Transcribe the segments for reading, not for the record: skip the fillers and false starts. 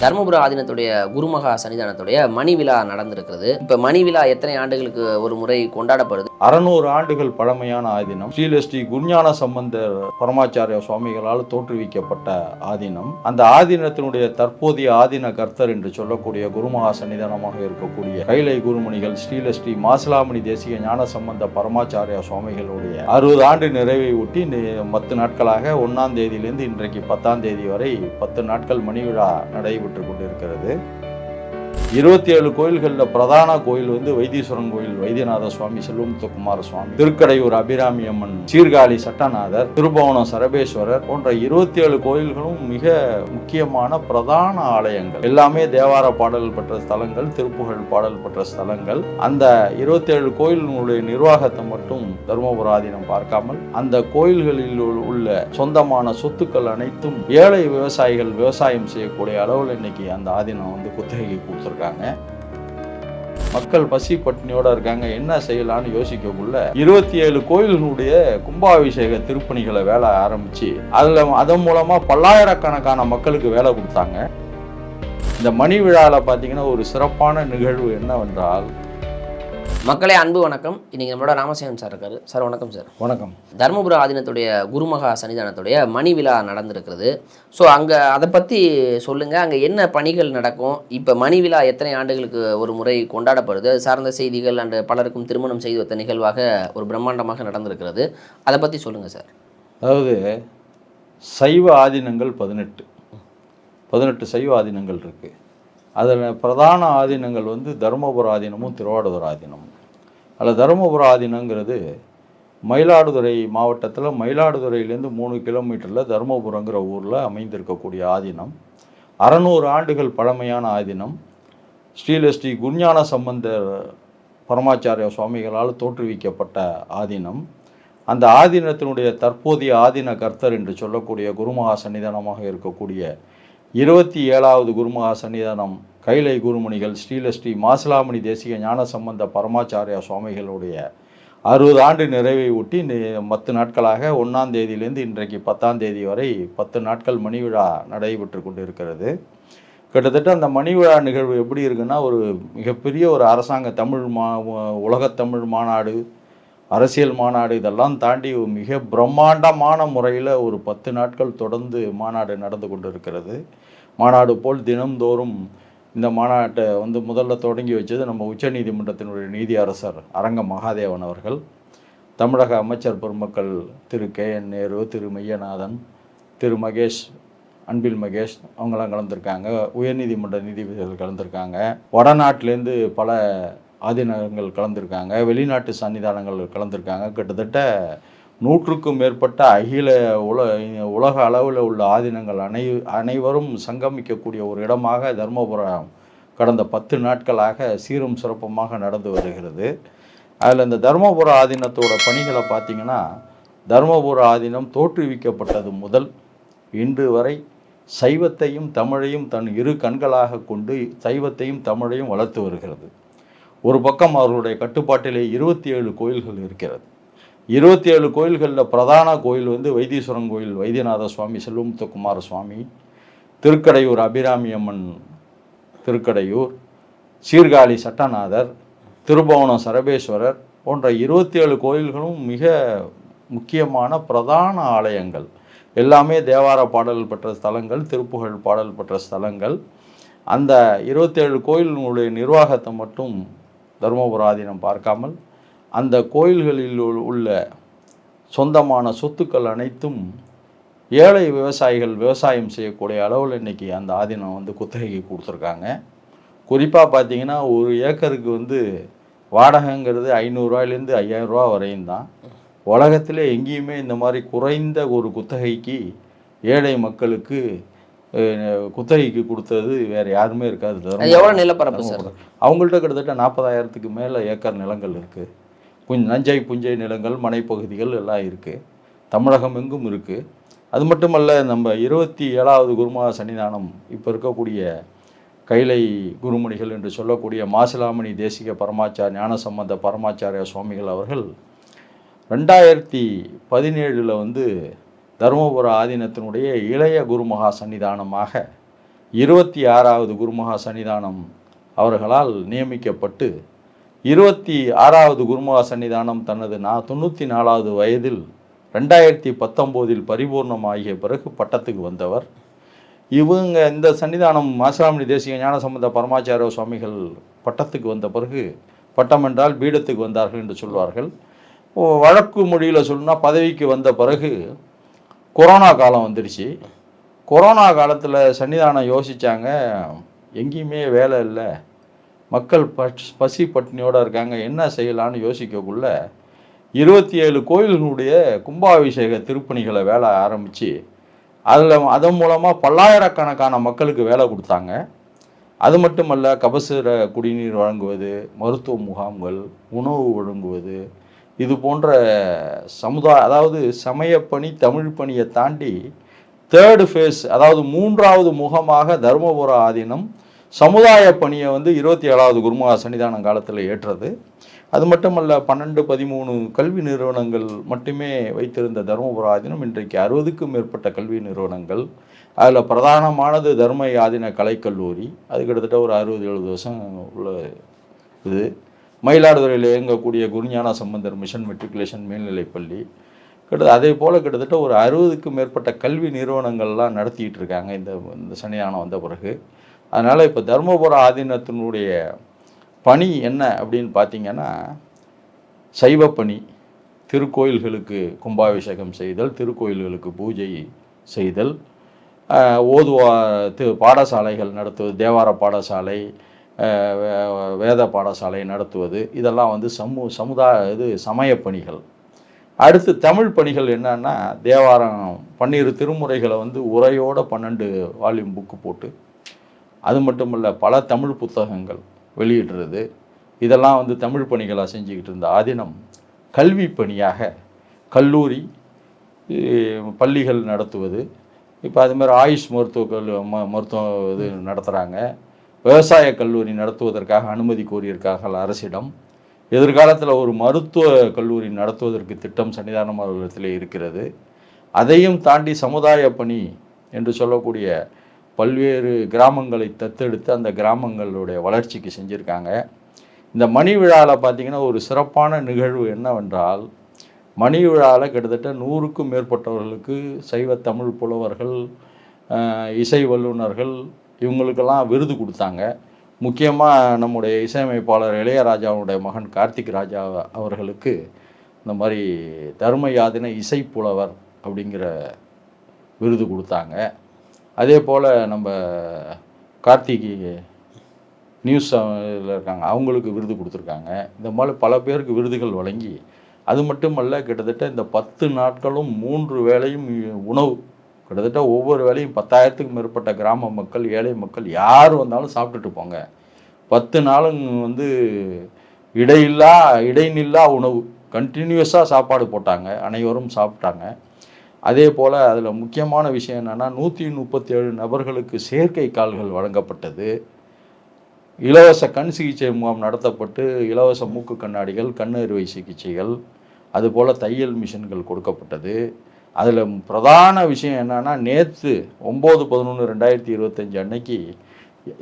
தர்மபுர ஆதீனத்துடைய குருமகா சன்னிதானத்துடைய மணி விழா நடந்திருக்கிறது. இப்ப மணி விழா எத்தனை ஆண்டுகளுக்கு ஒரு முறை கொண்டாடப்படுது? 600 ஆண்டுகள் பழமையான ஆதீனம். ஸ்ரீ குருஞான சம்பந்தர் பரமாச்சாரிய சுவாமிகளால் தோற்றுவிக்கப்பட்ட ஆதீனம். அந்த ஆதீனத்தினுடைய தற்போதைய ஆதீன கர்த்தர் என்று சொல்லக்கூடிய குருமகா சன்னிதானமாக இருக்கக்கூடிய கைலை குருமணிகள் ஸ்ரீ மாசிலாமணி தேசிக ஞான சம்பந்த பரமாச்சாரிய சுவாமிகளுடைய 60 ஆண்டு நிறைவை ஒட்டி 10 நாட்களாக 1ஆம் தேதியிலிருந்து இன்றைக்கு 10ஆம் தேதி வரை 10 நாட்கள் மணி விழா நடைபெற்று கொண்டிருக்கிறது. 27 கோயில்களில் பிரதான கோயில் வைத்தீஸ்வரன் கோயில் வைத்தியநாத சுவாமி, செல்வமுத்து குமார சுவாமி, திருக்கடையூர் அபிராமி அம்மன், சீர்காழி சட்டநாதர், திருபுவனம் சரபேஸ்வரர் போன்ற 27 கோயில்களும் மிக முக்கியமான பிரதான ஆலயங்கள். எல்லாமே தேவார பாடல் பெற்ற ஸ்தலங்கள், திருப்புகழ் பாடல் பெற்ற ஸ்தலங்கள். அந்த 27 கோயில்களுடைய நிர்வாகத்தை மட்டும் தர்மபுர ஆதீனம் பார்க்காமல் அந்த கோயில்களில் உள்ள சொந்தமான சொத்துக்கள் அனைத்தும் ஏழை விவசாயிகள் விவசாயம் செய்யக்கூடிய அளவில் இன்னைக்கு அந்த ஆதீனம் குத்தகைக்கு கொடுத்துருக்காங்க. மக்கள் பசி பட்டினியோட இருக்காங்க. என்ன செய்யலான்னு யோசிக்கக்குள்ள 27 கோயில்களுடைய கும்பாபிஷேக திருப்பணிகளை வேலை ஆரம்பிச்சு அதன் மூலமா பல்லாயிரக்கணக்கான மக்களுக்கு வேலை கொடுத்தாங்க. இந்த மணி விழாவில் பார்த்தீங்கன்னா ஒரு சிறப்பான நிகழ்வு என்னவென்றால், மக்களே அன்பு வணக்கம். இன்னைக்கு நம்மளோட ராமசேகரன் சார் இருக்காரு. சார் வணக்கம் சார். வணக்கம். தர்மபுர ஆதீனத்துடைய குருமகா சன்னிதானத்துடைய மணி விழா நடந்திருக்கிறது. ஸோ அங்கே அதை பற்றி சொல்லுங்கள். அங்கே என்ன பணிகள் நடக்கும்? இப்போ மணி விழா எத்தனை ஆண்டுகளுக்கு ஒரு முறை கொண்டாடப்படுது? அது சார்ந்த செய்திகள் அண்டு பலருக்கும் திருமணம் செய்து வைத்த நிகழ்வாக ஒரு பிரம்மாண்டமாக நடந்திருக்கிறது. அதை பற்றி சொல்லுங்கள் சார். அதாவது சைவ ஆதீனங்கள் 18 சைவ ஆதீனங்கள் இருக்குது. அதில் பிரதான ஆதீனங்கள் தர்மபுர ஆதீனமும் திருவாவடுதுறை ஆதீனமும். அதில் தருமபுர ஆதீனங்கிறது மயிலாடுதுறை மாவட்டத்தில் மயிலாடுதுறையிலேருந்து 3 கிலோமீட்டரில் தருமபுரங்கிற ஊரில் அமைந்திருக்கக்கூடிய ஆதீனம். 600 ஆண்டுகள் பழமையான ஆதீனம். ஸ்ரீ குருஞான சம்பந்தர் பரமாச்சாரிய சுவாமிகளால் தோற்றுவிக்கப்பட்ட ஆதீனம். அந்த ஆதீனத்தினுடைய தற்போதைய ஆதீன கர்த்தர் என்று சொல்லக்கூடிய குருமகா சன்னிதானமாக இருக்கக்கூடிய 27வது குருமகா சன்னிதானம் கைலை குருமணிகள் ஸ்ரீ மாசிலாமணி தேசிக ஞான சம்பந்த பரமாச்சாரிய சுவாமிகளுடைய 60 ஆண்டு நிறைவை ஒட்டி 10 நாட்களாக 1ஆம் தேதியிலிருந்து இன்றைக்கு 10ஆம் தேதி வரை 10 நாட்கள் மணி விழா நடைபெற்று கொண்டிருக்கிறது. கிட்டத்தட்ட அந்த மணி விழா நிகழ்வு எப்படி இருக்குன்னா, ஒரு மிகப்பெரிய ஒரு அரசாங்க உலகத்தமிழ் மாநாடு, அரசியல் மாநாடு இதெல்லாம் தாண்டி மிக பிரம்மாண்டமான முறையில் ஒரு 10 நாட்கள் தொடர்ந்து மாநாடு நடந்து கொண்டு இருக்கிறது. மாநாடு போல் தினம்தோறும் இந்த மாநாட்டை முதல்ல தொடங்கி வச்சது நம்ம உச்சநீதிமன்றத்தினுடைய நீதியரசர் அரங்க மகாதேவன் அவர்கள். தமிழக அமைச்சர் பெருமக்கள் திரு KN நேரு, திரு மெய்யநாதன், திரு மகேஷ், அன்பில் மகேஷ் அவங்களாம் கலந்துருக்காங்க. உயர்நீதிமன்ற நீதிபதிகள் கலந்துருக்காங்க. வடநாட்டிலேருந்து பல ஆதீனங்கள் கலந்துருக்காங்க. வெளிநாட்டு சன்னிதானங்கள் கலந்துருக்காங்க. கிட்டத்தட்ட 100க்கும் மேற்பட்ட அகில உலக அளவில் உள்ள ஆதீனங்கள் அனைவரும் சங்கமிக்கக்கூடிய ஒரு இடமாக தர்மபுரம் கடந்த 10 நாட்களாக சீரும் சிறப்புமாக நடந்து வருகிறது. அதில் இந்த தர்மபுர ஆதீனத்தோட பணிகளை பார்த்திங்கன்னா, தர்மபுர ஆதீனம் தோற்றுவிக்கப்பட்டது முதல் இன்று வரை சைவத்தையும் தமிழையும் தன் இரு கண்களாக கொண்டு சைவத்தையும் தமிழையும் வளர்த்து வருகிறது. ஒரு பக்கம் அவர்களுடைய கட்டுப்பாட்டிலே 27 கோயில்கள் இருக்கிறது. 27 கோயில்களில் பிரதான கோயில் வைத்தீஸ்வரன் கோயில் வைத்தியநாத சுவாமி, செல்வமுத்து குமார சுவாமி, திருக்கடையூர் அபிராமி அம்மன் திருக்கடையூர், சீர்காழி சட்டநாதர், திருபுவனம் சரபேஸ்வரர் போன்ற 27 கோயில்களும் மிக முக்கியமான பிரதான ஆலயங்கள். எல்லாமே தேவார பாடல் பெற்ற ஸ்தலங்கள், திருப்புகழ் பாடல் பெற்ற ஸ்தலங்கள். அந்த 27 கோயில்களுடைய நிர்வாகத்தை மட்டும் தர்மபுர ஆதீனம் பார்க்காமல் அந்த கோயில்களில் உள்ள சொந்தமான சொத்துக்கள் அனைத்தும் ஏழை விவசாயிகள் விவசாயம் செய்யக்கூடிய அளவில் இன்றைக்கி அந்த ஆதீனம் குத்தகைக்கு கொடுத்துருக்காங்க. குறிப்பாக பார்த்திங்கன்னா, ஒரு ஏக்கருக்கு வாடகைங்கிறது 500 ரூபாயிலேருந்து 5000 ரூபா வரையும் தான். உலகத்திலே எங்கேயுமே இந்த மாதிரி குறைந்த ஒரு குத்தகைக்கு ஏழை மக்களுக்கு குத்தகைக்கு கொடுத்தது வேறு யாருமே இருக்காது. எவ்வளோ நிலப்பரப்பு சார்? அவங்கள்ட்ட கிட்டத்தட்ட 40,000க்கு மேலே ஏக்கர் நிலங்கள் இருக்குது. கொஞ்சம் நஞ்சை புஞ்சை நிலங்கள், மனைப்பகுதிகள் எல்லாம் இருக்குது. தமிழகம் எங்கும் இருக்குது. அது மட்டுமல்ல, நம்ம 27வது குருமகா சன்னிதானம் இப்போ இருக்கக்கூடிய கைலை குருமணிகள் என்று சொல்லக்கூடிய மாசிலாமணி தேசிக ஞான சம்பந்த பரமாச்சாரிய சுவாமிகள் அவர்கள் 2017 தருமபுர ஆதீனத்தினுடைய இளைய குருமகா சன்னிதானமாக 26வது குருமகா சன்னிதானம் அவர்களால் நியமிக்கப்பட்டு 26வது குருமகா சன்னிதானம் தனது 94வது வயதில் 2019 பரிபூர்ணமாகிய பிறகு பட்டத்துக்கு வந்தவர். இவங்க இந்த சன்னிதானம் மாசிலாமணி தேசிக ஞானசம்பந்த பரமாச்சாரிய சுவாமிகள் பட்டத்துக்கு வந்த பிறகு, பட்டம் என்றால் பீடத்துக்கு வந்தார்கள் என்று சொல்வார்கள். வழக்கு மொழியில் சொல்லணும்னா பதவிக்கு வந்த பிறகு கொரோனா காலம் வந்துடுச்சு. கொரோனா காலத்தில் சன்னிதானம் யோசித்தாங்க, எங்கேயுமே வேலை இல்லை, மக்கள் பசி பட்டினியோடு இருக்காங்க, என்ன செய்யலான்னு யோசிக்கக்குள்ள 27 கோயில்களுடைய கும்பாபிஷேக திருப்பணிகளை வேலை ஆரம்பித்து அதன் மூலமாக பல்லாயிரக்கணக்கான மக்களுக்கு வேலை கொடுத்தாங்க. அது மட்டுமல்ல, கபசுர குடிநீர் வழங்குவது, மருத்துவ முகாம்கள், உணவு வழங்குவது, இது போன்ற அதாவது சமயப்பணி தமிழ் பணியை தாண்டி 3rd ஃபேஸ், அதாவது 3வது முகமாக தருமபுர ஆதீனம் சமுதாய பணியை 27வது குருமகா சன்னிதானம் காலத்தில் ஏற்றது. அது மட்டுமல்ல, 12, 13 கல்வி நிறுவனங்கள் மட்டுமே வைத்திருந்த தருமபுர ஆதீனம் இன்றைக்கு 60க்கும் மேற்பட்ட கல்வி நிறுவனங்கள். அதில் பிரதானமானது தர்ம ஆதீன கலைக்கல்லூரி, அது கிட்டத்தட்ட ஒரு 60-70 வருஷம் உள்ள இது. மயிலாடுதுறையில் இயங்கக்கூடிய குருஞான சம்பந்தர் மிஷன் மெட்ரிகுலேஷன் மேல்நிலைப்பள்ளி, அதே போல் கிட்டத்தட்ட ஒரு 60க்கும் மேற்பட்ட கல்வி நிறுவனங்கள்லாம் நடத்திக்கிட்டு இருக்காங்க இந்த சன்னிதானம் வந்த பிறகு. அதனால் இப்போ தருமபுர ஆதீனத்தினுடைய பணி என்ன அப்படின்னு பார்த்தீங்கன்னா, சைவப்பணி, திருக்கோயில்களுக்கு கும்பாபிஷேகம் செய்தல், திருக்கோயில்களுக்கு பூஜை செய்தல், பாடசாலைகள் நடத்துவது, தேவார பாடசாலை, வேத பாடசாலை நடத்துவது, இதெல்லாம் சமய பணிகள். அடுத்து தமிழ் பணிகள் என்னன்னா, தேவாரம் 12 திருமுறைகளை உரையோட 12 வால்யூம் புக்கு போட்டு, அது மட்டும் இல்லை பல தமிழ் புத்தகங்கள் வெளியிடுறது, இதெல்லாம் தமிழ் பணிகளாக செஞ்சுக்கிட்டு இருந்த ஆதீனம் கல்வி பணியாக கல்லூரி, பள்ளிகள் நடத்துவது, இப்போ அதுமாதிரி ஆயுஷ் மருத்துவம் இது நடத்துகிறாங்க. விவசாய கல்லூரி நடத்துவதற்காக அனுமதி கோரியிருக்கார்கள் அரசிடம். எதிர்காலத்தில் ஒரு மருத்துவ கல்லூரி நடத்துவதற்கு திட்டம் சன்னிதானம் அலுவலகத்திலே இருக்கிறது. அதையும் தாண்டி சமுதாய பணி என்று சொல்லக்கூடிய பல்வேறு கிராமங்களை தத்தெடுத்து அந்த கிராமங்களுடைய வளர்ச்சிக்கு செஞ்சுருக்காங்க. இந்த மணி விழாவில் பார்த்திங்கன்னா ஒரு சிறப்பான நிகழ்வு என்னவென்றால், மணி விழாவில் கிட்டத்தட்ட 100க்கும் மேற்பட்டவர்களுக்கு சைவ தமிழ் புலவர்கள், இசை வல்லுநர்கள், இவங்களுக்கெல்லாம் விருது கொடுத்தாங்க. முக்கியமாக நம்முடைய இசையமைப்பாளர் இளையராஜாவுடைய மகன் கார்த்திக் ராஜா அவர்களுக்கு இந்த மாதிரி தர்ம யாதின இசைப்புலவர் அப்படிங்கிற விருது கொடுத்தாங்க. அதே போல் நம்ம கார்த்திக் நியூஸ் இருக்காங்க, அவங்களுக்கு விருது கொடுத்துருக்காங்க. இந்த மாதிரி பல பேருக்கு விருதுகள் வழங்கி, அது மட்டுமல்ல கிட்டத்தட்ட இந்த 10 நாட்களும் 3 வேளையும் உணவு, கிட்டத்தட்ட ஒவ்வொரு வேளையும் 10,000த்துக்கும் மேற்பட்ட கிராம மக்கள், ஏழை மக்கள் யார் வந்தாலும் சாப்பிட்டுட்டு போங்க. 10 நாளும் இடைநில்லா உணவு, கண்டினியூஸாக சாப்பாடு போட்டாங்க, அனைவரும் சாப்பிட்டாங்க. அதே போல் அதில் முக்கியமான விஷயம் என்னென்னா, 137 நபர்களுக்கு செயற்கை கால்கள் வழங்கப்பட்டது. இலவச கண் சிகிச்சை முகாம் நடத்தப்பட்டு இலவச மூக்கு கண்ணாடிகள், கண் அறுவை சிகிச்சைகள், அதுபோல் தையல் மிஷின்கள் கொடுக்கப்பட்டது. அதில் பிரதான விஷயம் என்னென்னா, நேற்று 9/11/2025 அன்னைக்கு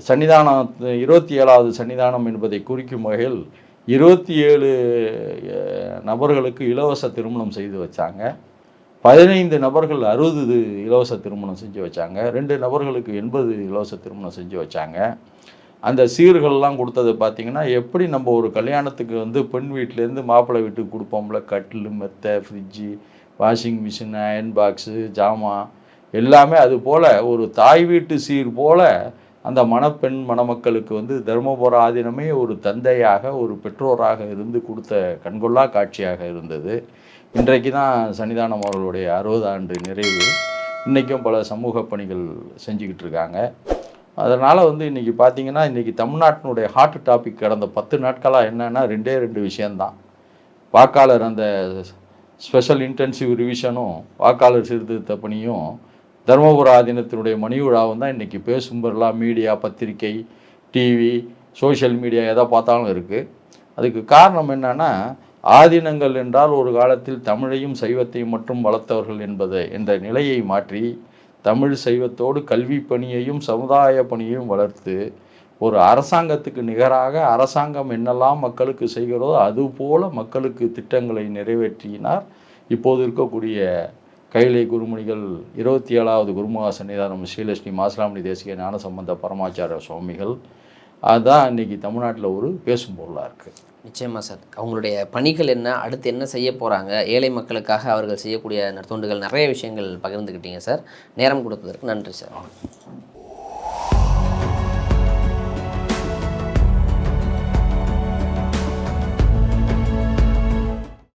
சன்னிதானம் 27வது சன்னிதானம் என்பதை குறிக்கும் வகையில் 27 நபர்களுக்கு இலவச திருமணம் செய்து வச்சாங்க. 15 நபர்கள் 60 இலவச திருமணம் செஞ்சு வச்சாங்க. 2 நபர்களுக்கு 80 இலவச திருமணம் செஞ்சு வச்சாங்க. அந்த சீர்கள்லாம் கொடுத்தது பார்த்திங்கன்னா, எப்படி நம்ம ஒரு கல்யாணத்துக்கு பெண் வீட்டிலேருந்து மாப்பிள்ளை வீட்டுக்கு கொடுப்போம்ல, கட்டில், மெத்தை, fridge, washing machine, iron box, ஜாமான் எல்லாமே, அது போல் ஒரு தாய் வீட்டு சீர் போல் அந்த மணப்பெண் மணமக்களுக்கு தர்மபுர ஆதீனமே ஒரு தந்தையாக, ஒரு பெற்றோராக இருந்து கொடுத்த கண்கொள்ளா காட்சியாக இருந்தது. இன்றைக்கு தான் சன்னிதானம் அவர்களுடைய 60 ஆண்டு நிறைவு. இன்றைக்கும் பல சமூக பணிகள் செஞ்சுக்கிட்டு இருக்காங்க. அதனால் இன்றைக்கி பார்த்திங்கன்னா, இன்றைக்கி தமிழ்நாட்டினுடைய ஹாட் டாபிக் கடந்த 10 நாட்களாக என்னென்னா 2 விஷயந்தான். வாக்காளர் அந்த ஸ்பெஷல் இன்டென்சிவ் ரிவிஷனும், வாக்காளர் சீர்திருத்த பணியும், தர்மபுர ஆதீனத்தினுடைய மணி விழாவும் தான் இன்றைக்கி பேசும்பொருளாக மீடியா, பத்திரிகை, டிவி, சோஷியல் மீடியா எதை பார்த்தாலும் இருக்குது. அதுக்கு காரணம் என்னென்னா, ஆதீனங்கள் என்றால் ஒரு காலத்தில் தமிழையும் சைவத்தையும் மட்டும் வளர்த்தவர்கள் என்ற நிலையை மாற்றி தமிழ் சைவத்தோடு கல்வி பணியையும் சமுதாய பணியையும் வளர்த்து ஒரு அரசாங்கத்துக்கு நிகராக அரசாங்கம் என்னெல்லாம் மக்களுக்கு செய்கிறதோ அதுபோல மக்களுக்கு திட்டங்களை நிறைவேற்றினார் இப்போது இருக்கக்கூடிய கைலை குருமணிகள் 27வது குருமகா சன்னிதானம் ஸ்ரீலட்சுமி மாசிலாமணி தேசிக ஞானசம்பந்த பரமாச்சாரிய சுவாமிகள். அதுதான் இன்னைக்கு தமிழ்நாட்டில் ஒரு பேசும் பொருளாக இருக்குது. நிச்சயமாக சார். அவங்களுடைய பணிகள் என்ன, அடுத்து என்ன செய்ய போகிறாங்க, ஏழை மக்களுக்காக அவர்கள் செய்யக்கூடிய நற்தொண்டுகள், நிறைய விஷயங்கள் பகிர்ந்துக்கிட்டீங்க சார். நேரம் கொடுத்ததற்கு நன்றி சார்.